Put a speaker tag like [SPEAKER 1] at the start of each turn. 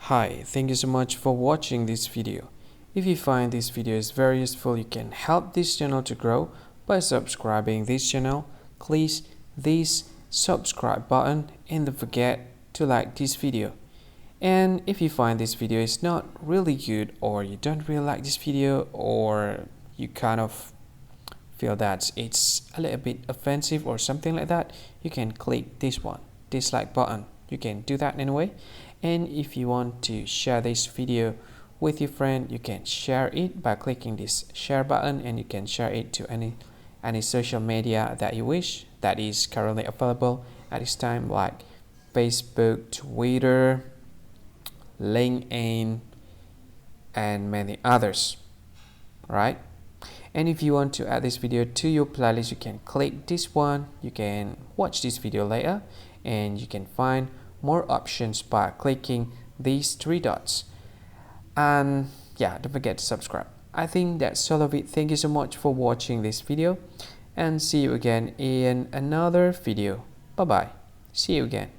[SPEAKER 1] Hi, thank you so much for watching this video. If you find this video is very useful, you can help this channel to grow by subscribing this channel. Please this subscribe button and don't forget to like this video. And if you find this video is not really good, or you don't really like this video, or you kind of feel that it's a little bit offensive or something like that, you can click this one, dislike button. You can do that anyway. And if you want to share this video with your friend, you can share it by clicking this share button, and you can share it to any social media that you wish that is currently available at this time, like Facebook, Twitter, LinkedIn, and many others, right? And if you want to add this video to your playlist, you can click this one. You can watch this video later, and you can find more options by clicking these three dots. And yeah, don't forget to subscribe. I think that's all of it. Thank you so much for watching this video, and see you again in another video. Bye bye. See you again.